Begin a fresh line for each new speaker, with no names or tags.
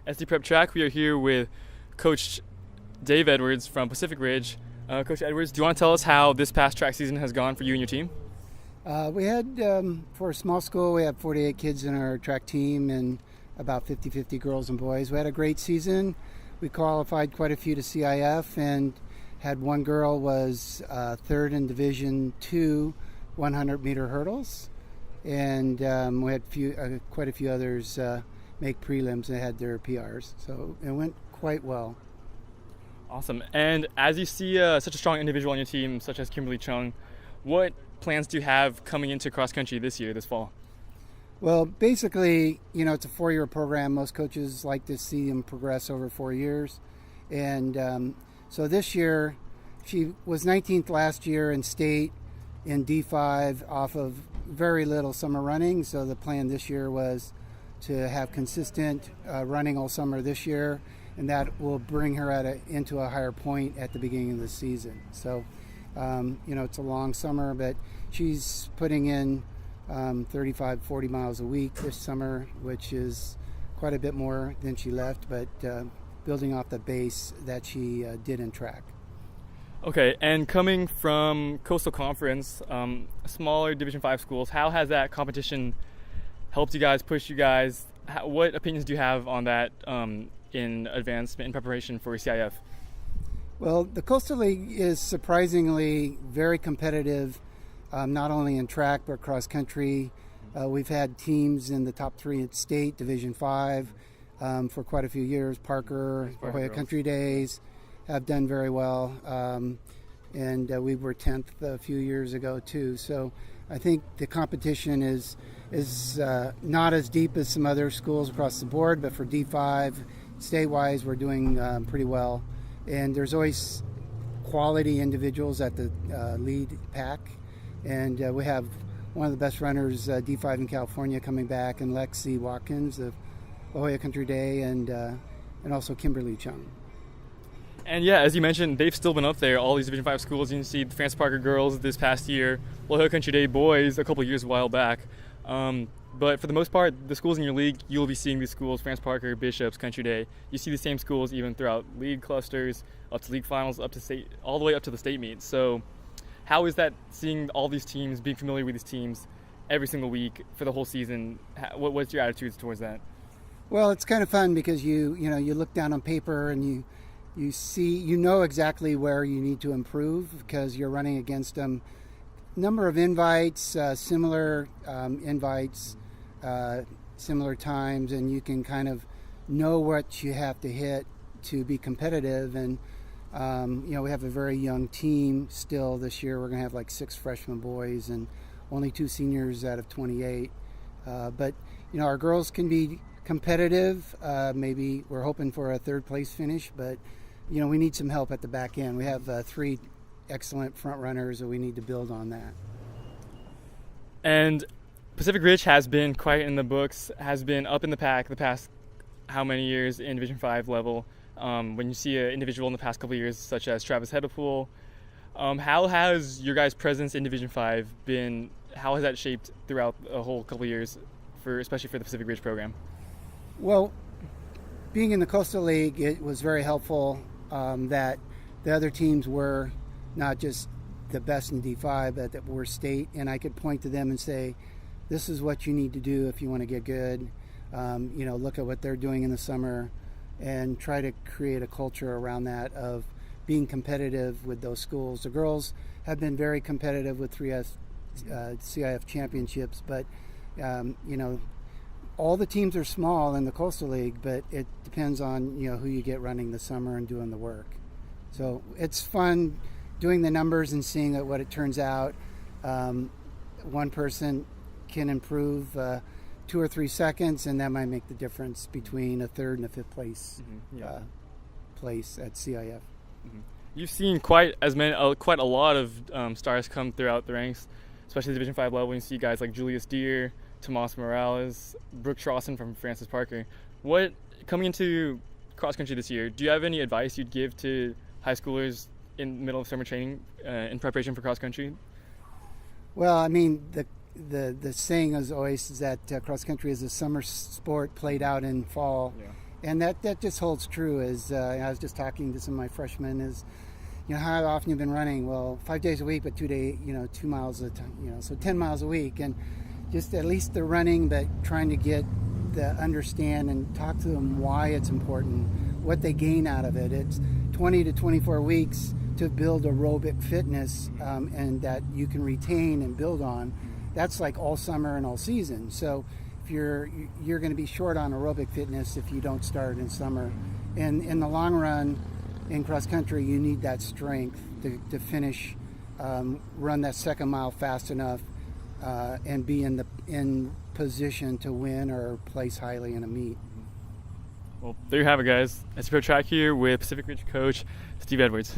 SD Prep Track. We are here with Coach Dave Edwards from Pacific Ridge. Coach Edwards, do you want to tell us how this past track season has gone for you and your team?
We had, for a small school, we had 48 kids in our track team and about 50-50 girls and boys. We had a great season. We qualified quite a few to CIF and had one girl was third in Division II 100-meter hurdles. And we had quite a few others make prelims and had their PRs. So it went quite well.
Awesome. And as you see such a strong individual on your team, such as Kimberly Chung, what plans do you have coming into cross country this fall?
Well, basically, it's a 4-year program. Most coaches like to see them progress over 4 years. And so this year, she was 19th last year in state in D5 off of very little summer running. So the plan this year was to have consistent running all summer this year, and that will bring her into a higher point at the beginning of the season. So, it's a long summer, but she's putting in 35, 40 miles a week this summer, which is quite a bit more than she left, but building off the base that she did in track.
Okay, and coming from Coastal Conference, smaller Division 5 schools, how has that competition helped you guys, pushed you guys? What opinions do you have on that in advancement, in preparation for CIF?
Well, the Coastal League is surprisingly very competitive, not only in track but cross country. We've had teams in the top 3 in state, Division 5, for quite a few years. Parker, La Jolla Country Days have done very well, and we were 10th a few years ago too. So I think the competition is not as deep as some other schools across the board, but for D5, state-wise, we're doing pretty well. And there's always quality individuals at the lead pack. And we have one of the best runners, D5 in California, coming back, and Lexi Watkins of La Jolla Country Day, and also Kimberly Chung.
And yeah, as you mentioned, they've still been up there, all these Division 5 schools. You can see the Francis Parker girls this past year, La Jolla Country Day boys a couple of years a while back. But for the most part, the schools in your league, you'll be seeing these schools, Francis Parker, Bishops, Country Day. You see the same schools even throughout league clusters, up to league finals, up to state, all the way up to the state meets. So how is that, seeing all these teams, being familiar with these teams every single week for the whole season? What's your attitudes towards that?
Well, it's kind of fun because you look down on paper and you see, exactly where you need to improve because you're running against them. Number of invites, similar invites, similar times, and you can kind of know what you have to hit to be competitive. And we have a very young team still this year. We're going to have like 6 freshman boys and only 2 seniors out of 28. But our girls can be competitive. Maybe we're hoping for a 3rd place finish, but we need some help at the back end. We have 3 excellent front runners, and we need to build on that.
And Pacific Ridge has been quite in the books, has been up in the pack the past how many years in Division 5 level. When you see an individual in the past couple of years, such as Travis Hedepool, how has your guys' presence in Division 5 been? How has that shaped throughout a whole couple of years, especially for the Pacific Ridge program?
Well, being in the Coastal League, it was very helpful that the other teams were not just the best in D5, but that were state, and I could point to them and say, this is what you need to do if you want to get good. Look at what they're doing in the summer and try to create a culture around that of being competitive with those schools. The girls have been very competitive with 3S CIF championships, but all the teams are small in the Coastal League, but it depends on who you get running the summer and doing the work. So it's fun doing the numbers and seeing what it turns out. One person can improve 2 or 3 seconds, and that might make the difference between a 3rd and a 5th place place at CIF.
Mm-hmm. You've seen quite a lot of stars come throughout the ranks, especially the Division 5 level. You see guys like Julius Deere, Tomas Morales, Brooke Trosson from Francis Parker. Coming into cross country this year, do you have any advice you'd give to high schoolers in the middle of summer training in preparation for cross country?
Well, I mean, the saying is always that cross country is a summer sport played out in fall. Yeah. And that just holds true. As I was just talking to some of my freshmen, is how often you've been running? Well, 5 days a week, but 2 miles a time, so 10 miles a week, and just at least the running, but trying to get the understand and talk to them why it's important, what they gain out of it. It's 20 to 24 weeks to build aerobic fitness, and that you can retain and build on. That's like all summer and all season. So if you're going to be short on aerobic fitness if you don't start in summer. And in the long run, in cross country, you need that strength to finish, run that second mile fast enough, and be in position to win or place highly in a meet.
Well, there you have it, guys. It's Pro Track here with Pacific Ridge coach Steve Edwards.